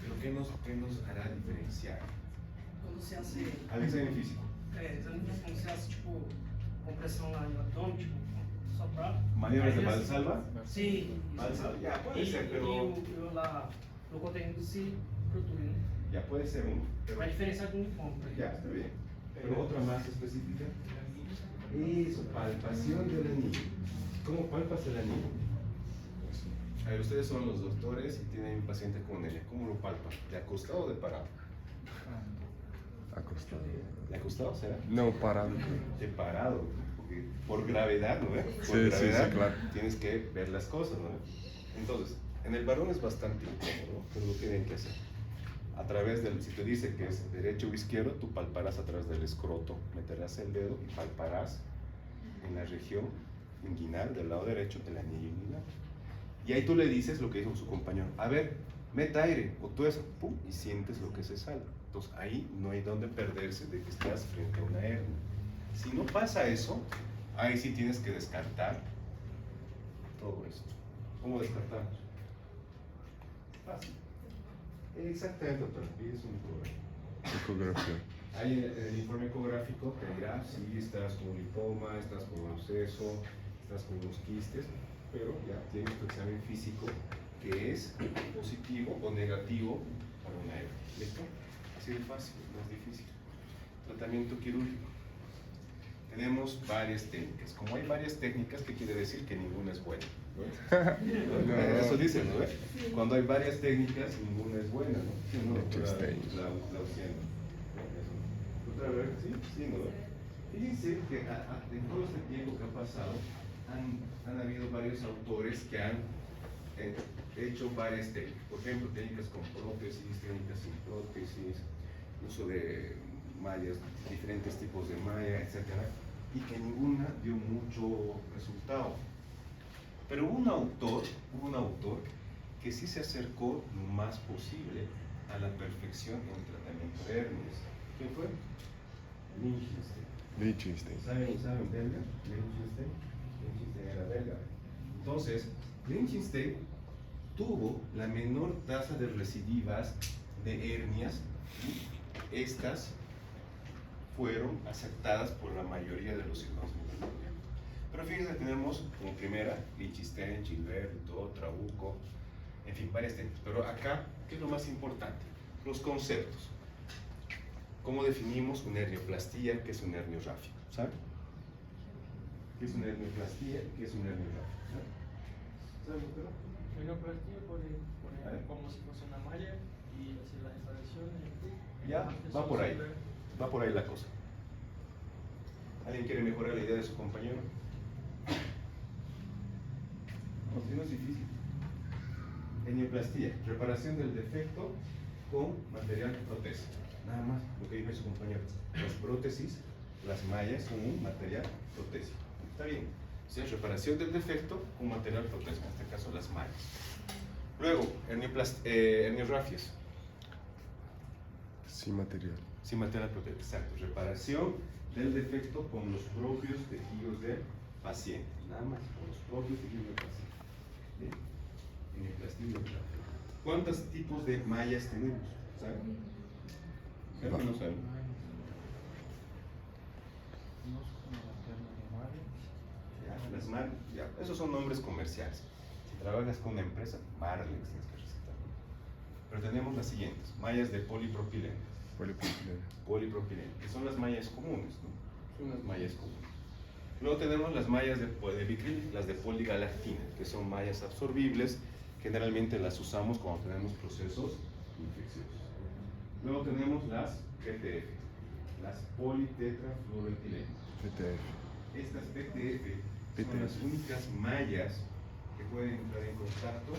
pero ¿qué nos hará diferenciar? Quando você hace. Al examen físico. Exame físico, quando você hace, tipo, compressão lá no abdômen, tipo, só pra. ¿Maniobras de Valsalva? Sim. Valsalva, ya puede ser, pero. E o conteúdo se protrui, né? Ya puede ser uno. Pero... Vai diferenciar de uniforme. Ya, está bien. Pero otra más específica. Eso, palpación del anillo. ¿Cómo palpas el anillo? A ver, ustedes son los doctores y tienen un paciente con hernia. ¿Cómo lo palpan? ¿De acostado o de parado? Acostado. ¿De acostado será? No, parado. De parado, porque por gravedad, ¿no? Por Sí, gravedad sí, claro. tienes que ver las cosas, ¿no? Entonces, en el varón es bastante incómodo, pero lo tienen que hacer. A través del, si te dice que es derecho o izquierdo, tú palparás a través del escroto, meterás el dedo y palparás en la región inguinal del lado derecho del anillo inguinal. Y ahí tú le dices lo que dijo su compañero. A ver, meta aire o tú eso, pum, y sientes lo que se sale. Entonces ahí no hay donde perderse de que estás frente a una hernia. Si no pasa eso, ahí sí tienes que descartar todo esto. ¿Cómo descartamos? Fácil. Exactamente, doctor. Pides un ecograma. Ecografía. Ahí en el informe ecográfico te dirá si estás con un lipoma, estás con un absceso, estás con unos quistes, pero ya tienes tu examen físico que es positivo o negativo para una hernia. ¿Listo? Así de fácil, no es difícil. Tratamiento quirúrgico. Tenemos varias técnicas. Como hay varias técnicas, ¿qué quiere decir? Que ninguna es buena, ¿no? Eso dicen, ¿no? Cuando hay varias técnicas, ninguna es buena, ¿no? Sí, ¿no? La haciendo. Otra vez, sí, ¿no? Fíjense que en todo este tiempo que ha pasado, han habido varios autores que han hecho varias técnicas. Por ejemplo, técnicas con prótesis, técnicas sin prótesis, uso de mallas, diferentes tipos de malla, etc. Y que ninguna dio mucho resultado. Pero hubo un autor que sí se acercó lo más posible a la perfección en el tratamiento de hernias. ¿Quién fue? Lichtenstein. ¿Saben belga? Lichtenstein era belga. Entonces, Lichtenstein tuvo la menor tasa de recidivas de hernias y estas fueron aceptadas por la mayoría de los cirujanos. Pero fíjense, tenemos como primera Lichtenstein, Gilbert, Trabuco, en fin, varias técnicas. Pero acá, ¿qué es lo más importante? Los conceptos. ¿Cómo definimos una hernioplastia? ¿Qué es un herniorrafio? ¿Saben? ¿Qué es una hernioplastia? ¿Qué es un herniorrafio? ¿Saben, doctora? Hernioplastia poner como si fuese una malla y hacer la instalación. Ya, va por ahí. Va por ahí la cosa. ¿Alguien quiere mejorar la idea de su compañero? No, si no es difícil. Hernioplastia, reparación del defecto con material protésico. Nada más lo que dijo su compañero. Las prótesis, las mallas son un material protésico. Está bien. O sea, reparación del defecto con material protésico, en este caso las mallas. Luego, herniorrafias. Sin material. Sin material protésico, exacto. Reparación del defecto con los propios tejidos del paciente. Nada más, con los propios tejidos del paciente. ¿Bien? Hernioplastia y herniorrafia. ¿Cuántos tipos de mallas tenemos? ¿Saben? ¿Saben o no saben? Ya, las mallas, ya, esos son nombres comerciales. Si trabajas con una empresa, Marlex tienes que recetar. Pero tenemos las siguientes: mallas de polipropileno. Polipropileno, que son las mallas comunes, ¿no? Son las mallas comunes. Luego tenemos las mallas de vitril, las de poligalactina, que son mallas absorbibles. Generalmente las usamos cuando tenemos procesos infecciosos. Luego tenemos las PTF, las politetrafluoroetileno. Estas PTF son las únicas mallas que pueden entrar en contacto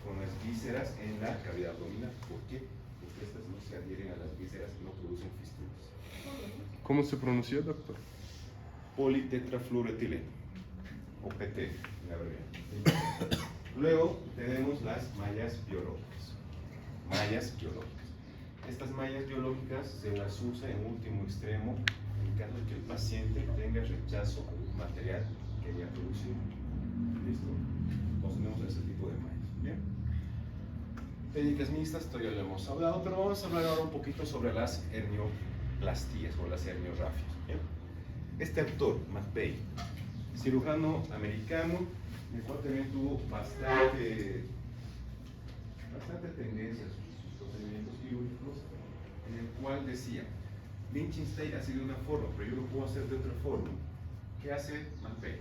con las vísceras en la cavidad abdominal. ¿Por qué? Porque estas no se adhieren a las vísceras y no producen fístulas. ¿Cómo se pronuncia, doctor? Politetrafluoroetileno, o PTF, la verdad. Luego tenemos las mallas biológicas. Mallas biológicas. Estas mallas biológicas se las usa en último extremo en caso de que el paciente tenga rechazo a un material que haya producido. ¿Listo? Entonces tenemos ese tipo de mallas. ¿Bien? Técnicas mixtas, esto ya lo hemos hablado, pero vamos a hablar ahora un poquito sobre las hernioplastías o las herniorrafias. ¿Bien? Este autor, McVeigh, cirujano americano, el cual también tuvo bastante tendencia a sus procedimientos quirúrgicos, en el cual decía: Lichtenstein hace de una forma, pero yo lo puedo hacer de otra forma. ¿Qué hace McVeigh?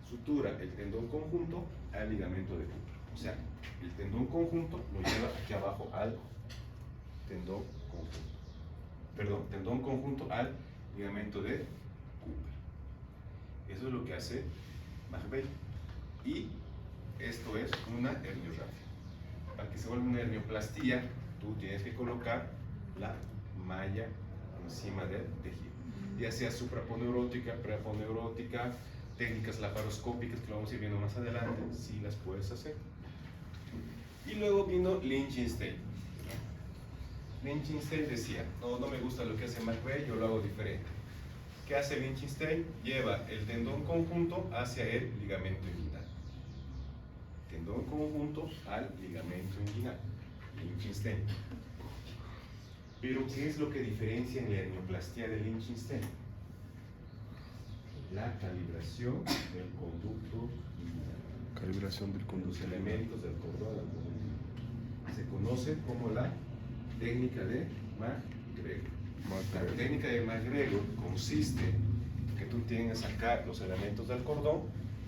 Sutura el tendón conjunto al ligamento de Cooper. O sea, el tendón conjunto lo lleva aquí abajo al tendón conjunto. Perdón, tendón conjunto al ligamento de Cooper. Eso es lo que hace McVeigh. Y esto es una herniorrafia. Para que se vuelva una hernioplastia, tú tienes que colocar la malla encima del tejido, ya sea supraponeurótica, preponeurótica técnicas laparoscópicas que lo vamos a ir viendo más adelante, sí las puedes hacer. Y luego vino Lichtenstein. Lichtenstein decía, no me gusta lo que hace McRae, yo lo hago diferente. ¿Qué hace Lichtenstein? Lleva el tendón conjunto hacia el ligamento inguinal. Tendón conjunto al ligamento inguinal. Lichtenstein. Pero ¿qué es lo que diferencia en la hernioplastia de Lichtenstein? La calibración del conducto inguinal. Calibración del Los conducto. elementos del cordón abdominal. Se conoce como la técnica de McGregor. La técnica de McGregor consiste en que tú tienes que sacar los elementos del cordón,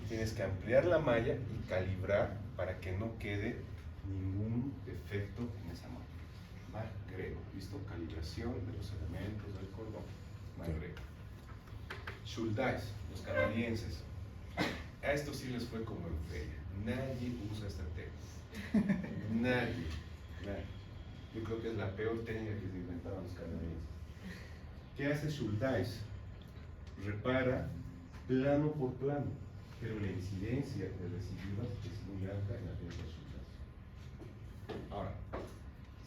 tienes que ampliar la malla y calibrar para que no quede ningún defecto en esa malla. McGregor, ¿listo? Calibración de los elementos del cordón. McGregor. Schuldeis, los canadienses. A estos sí les fue como en feria. Nadie usa esta técnica. Nadie. Yo creo que es la peor técnica que se inventaron los canadienses. ¿Qué hace Schuldeis? Repara plano por plano, pero la incidencia de recidivas es muy alta en la técnica de Schuldeis. Ahora,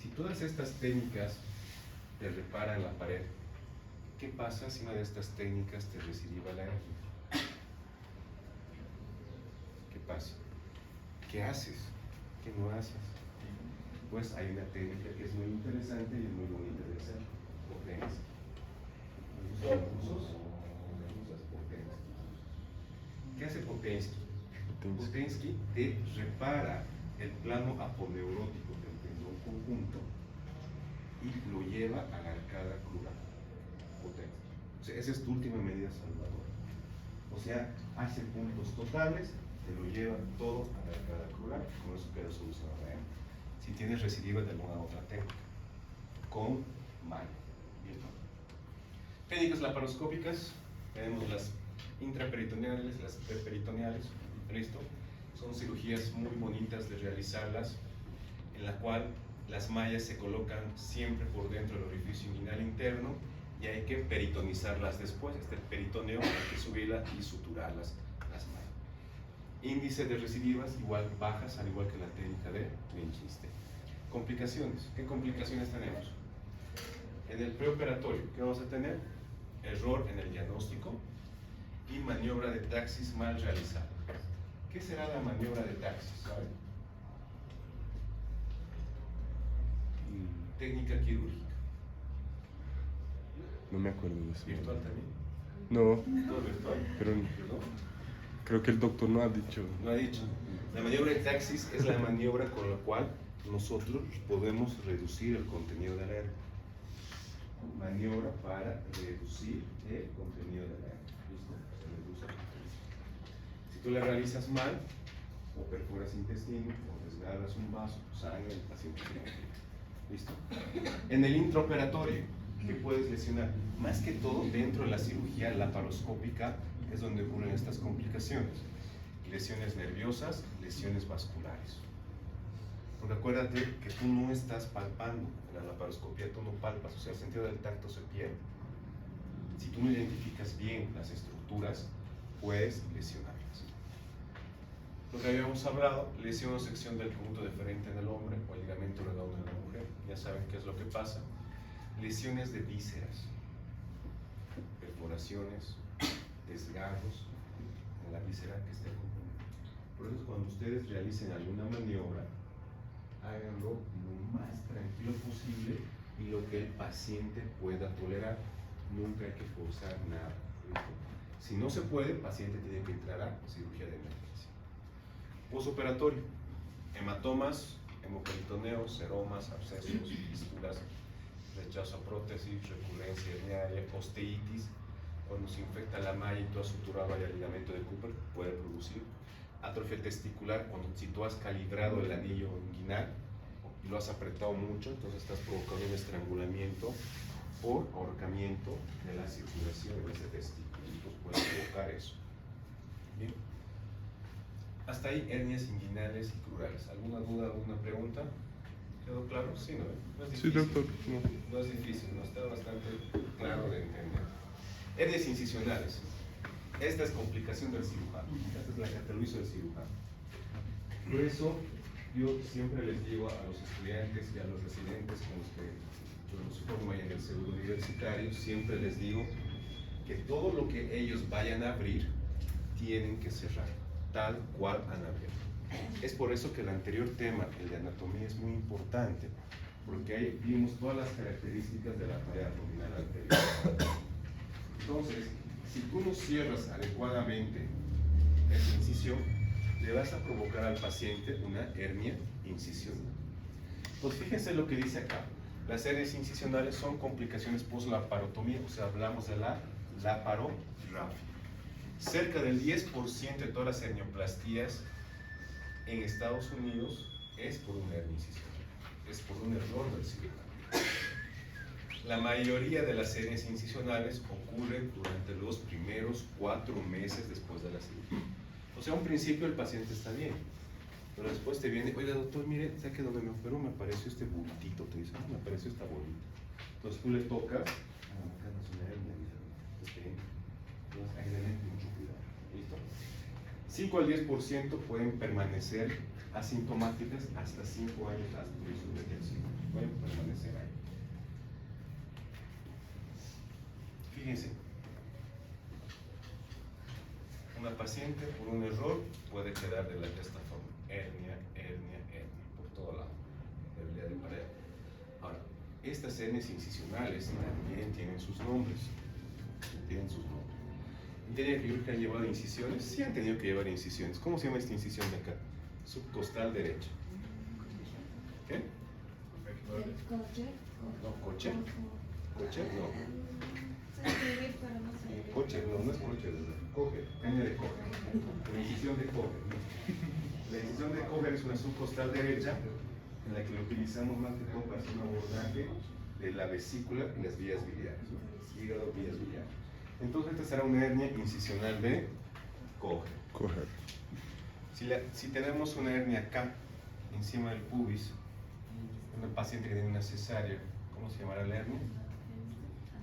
si todas estas técnicas te reparan la pared, ¿qué pasa si una de estas técnicas te recidiva la hernia? ¿Qué pasa? ¿Qué haces? ¿Qué no haces? Pues hay una técnica que es muy interesante y es muy bonita de hacer, potencia. ¿Qué hace Potensky? Potensky te repara el plano aponeurótico del tendón conjunto y lo lleva a la arcada crural. Potensky. O sea, esa es tu última medida salvadora. O sea, hace puntos totales, te lo lleva todo a la arcada crural, con eso queda solucionado. Si tienes recidivas de alguna otra técnica, con malla. Técnicas laparoscópicas, tenemos las intraperitoneales, las peritoneales, ¿listo? Son cirugías muy bonitas de realizarlas, en la cual las mallas se colocan siempre por dentro del orificio inguinal interno y hay que peritonizarlas después. Este peritoneo hay que subirla y suturar las mallas. Índice de recidivas igual bajas, al igual que la técnica de Lichtenstein. Complicaciones. ¿Qué complicaciones tenemos? En el preoperatorio, ¿qué vamos a tener? Error en el diagnóstico y maniobra de taxis mal realizada. ¿Qué será la maniobra de taxis? ¿Saben? Técnica quirúrgica. No me acuerdo de eso. ¿Virtual también? No, ¿Todo virtual? pero ¿No? creo que el doctor no ha dicho. No ha dicho. La maniobra de taxis es la maniobra con la cual nosotros podemos reducir el contenido de la hernia. Maniobra para reducir el contenido de la hernia. ¿Listo? Se reduce el contenido. Si tú la realizas mal, o perforas intestino, o desgarras un vaso, sangre, el paciente se muere. ¿Listo? En el intraoperatorio, ¿qué puedes lesionar? Más que todo, dentro de la cirugía laparoscópica es donde ocurren estas complicaciones. Lesiones nerviosas, lesiones vasculares. Porque acuérdate que tú no estás palpando en la laparoscopia, tú no palpas, o sea, el sentido del tacto se pierde. Si tú no identificas bien las estructuras, puedes lesionarlas. Lo que habíamos hablado, lesión o sección del conjunto deferente en el hombre o el ligamento redondo en la mujer, ya saben qué es lo que pasa. Lesiones de vísceras, perforaciones, desgarros en la víscera que esté comprometida. Por eso cuando ustedes realicen alguna maniobra, háganlo lo más tranquilo posible y lo que el paciente pueda tolerar. Nunca hay que forzar nada. ¿Listo? Si no se puede, el paciente tiene que entrar a cirugía de emergencia. Posoperatorio: hematomas, hemoperitoneos, seromas, abscesos, fístulas, rechazo a prótesis, recurrencia herniaria, osteitis. Cuando se infecta la malla y tú has suturado el ligamento de Cooper, puede producir atrofia testicular. Cuando si tú has calibrado el anillo inguinal y lo has apretado mucho, entonces estás provocando un estrangulamiento por ahorcamiento de la circulación en ese testículo. Entonces puede provocar eso. Bien. Hasta ahí hernias inguinales y crurales. ¿Alguna duda, alguna pregunta? ¿Quedó claro? Sí, ¿no? No es difícil. Sí, doctor. No es difícil, no está bastante claro de entender. Hernias incisionales. Esta es complicación del cirujano. Esta es la que te lo hizo el cirujano. Por eso yo siempre les digo a los estudiantes y a los residentes con los que yo los formo en el seguro universitario, siempre les digo que todo lo que ellos vayan a abrir tienen que cerrar, tal cual han abierto. Es por eso que el anterior tema, el de anatomía, es muy importante, porque ahí vimos todas las características de la pared abdominal anterior. Entonces, si tú no cierras adecuadamente esa incisión, le vas a provocar al paciente una hernia incisional. Pues fíjense lo que dice acá. Las hernias incisionales son complicaciones post-laparotomía, o sea, hablamos de la laparografia. Cerca del 10% de todas las hernioplastías en Estados Unidos es por una hernia incisional, es por un error del cirujano. La mayoría de las hernias incisionales ocurren durante los primeros 4 meses después de la cirugía. O sea, a un principio el paciente está bien, pero después te viene, oiga doctor, mire, ¿sabe que donde me operó me apareció este bultito? Te dice, me apareció esta bolita. Entonces tú le tocas, acá no es una hernia, dice, entonces hay que tener mucho cuidado. ¿Listo? 5 al 10% pueden permanecer asintomáticas hasta 5 años después de su detección. Pueden permanecer ahí. Fíjense, una paciente por un error puede quedar de esta forma, hernia, por todo lado, debilidad de pared. Ahora, estas hernias incisionales también tienen sus nombres, ¿Tienen que han llevado incisiones? Sí han tenido que llevar incisiones. ¿Cómo se llama esta incisión de acá? Subcostal derecho. ¿Qué? No, coche. ¿Coche? No. Coche, no es coche, coge, hernia de coge. La incisión de coge. La incisión de coge es una subcostal derecha en la que lo utilizamos más que todo para hacer un abordaje de la vesícula y las vías biliares. Hígado, vías biliares. Entonces esta será una hernia incisional de coge. Si tenemos una hernia acá, encima del pubis, una paciente que tiene una cesárea, ¿cómo se llamará la hernia?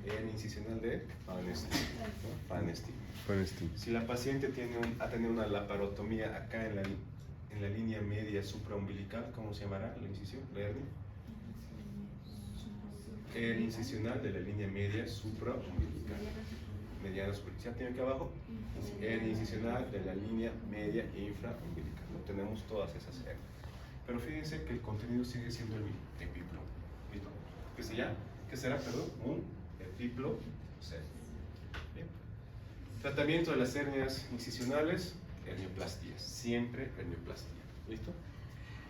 Hernia incisional de Panesti. Si la paciente ha tenido una laparotomía acá en la línea media supraumbilical, ¿cómo se llamará la incisión? La hernia. Hernia incisional de la línea media supraumbilical. Mediana superficial tiene aquí abajo. Hernia incisional de la línea media infraumbilical. No tenemos todas esas hernias. Pero fíjense que el contenido sigue siendo el epíplomo. ¿Listo? ¿Qué será? Un epíplomo. Bien. Tratamiento de las hernias incisionales, hernioplastías. Siempre hernioplastia. ¿Listo?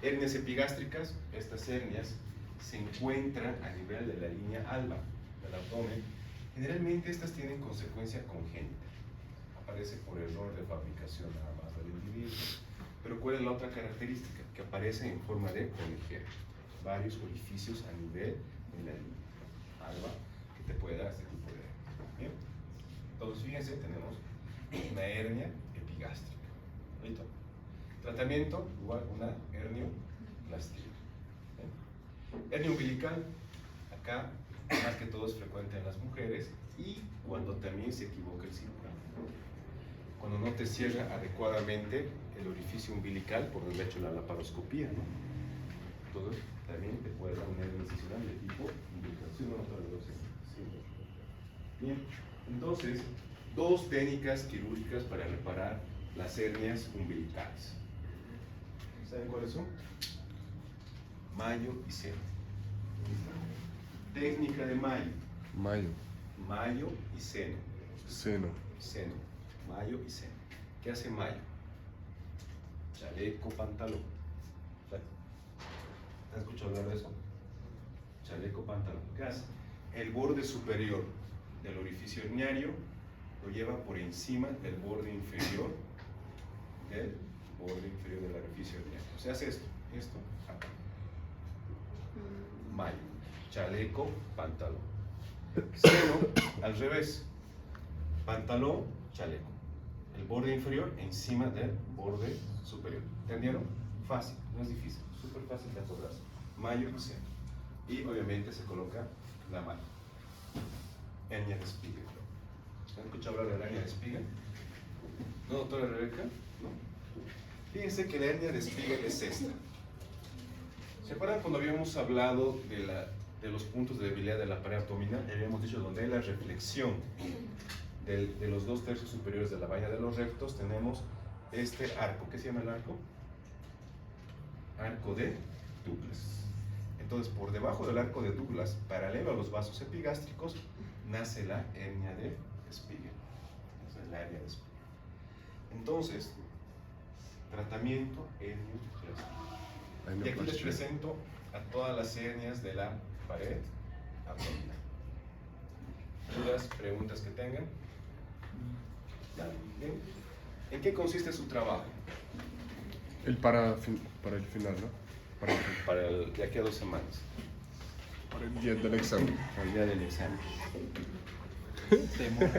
Hernias epigástricas, estas hernias se encuentran a nivel de la línea alba del abdomen. Generalmente estas tienen consecuencia congénita. Aparece por error de fabricación nada más del individuo. Pero ¿cuál es la otra característica? Que aparece en forma de conejera. Varios orificios a nivel de la línea alba que te puede dar este tipo de hernia. ¿Bien? Entonces fíjense, tenemos una hernia epigástrica. ¿Listo? Tratamiento, igual una hernioplastia. Hernia umbilical, acá más que todo es frecuente en las mujeres y cuando también se equivoca el cirujano. Cuando no te cierra adecuadamente el orificio umbilical por donde ha hecho la laparoscopía, ¿no? Entonces también te puede dar una hernia incisional de tipo umbilical. ¿Sí, no? Bien, entonces, 2 técnicas quirúrgicas para reparar las hernias umbilicales. ¿Saben cuáles son? Mayo y seno. Técnica de mayo. Mayo y seno. Seno. Mayo y seno. ¿Qué hace mayo? Chaleco, pantalón. ¿Has escuchado hablar de eso? Chaleco, pantalón. ¿Qué hace? El borde superior del orificio herniario lo lleva por encima del borde inferior del orificio herniario. O sea, hace esto, acá. Mayo. Chaleco, pantalón. Seno, al revés. Pantalón, chaleco. El borde inferior encima del borde superior. ¿Entendieron? Fácil, no es difícil. Súper fácil de acordarse. Mayo y seno. Y obviamente se coloca la mano. Hernia de Spiegel. ¿Han escuchado hablar de la hernia de Spiegel? ¿No, doctora Rebeca? ¿No? Fíjense que la hernia de Spiegel es esta. ¿Se acuerdan cuando habíamos hablado de los puntos de debilidad de la pared abdominal? Habíamos dicho donde hay la reflexión de los 2/3 superiores de la valla de los rectos, tenemos este arco. ¿Qué se llama el arco? Arco de Douglas. Entonces, por debajo del arco de Douglas, paralelo a los vasos epigástricos, nace la hernia de Spiegel. Esa es la hernia de Spiegel. Entonces, tratamiento hernioplastia. Y aquí les presento a todas las hernias de la pared abdominal. ¿Dudas, preguntas que tengan? Bien. ¿En qué consiste su trabajo? Para el final, ¿no? De aquí a 2 semanas. Para el día del examen. Para el día del examen. Temor.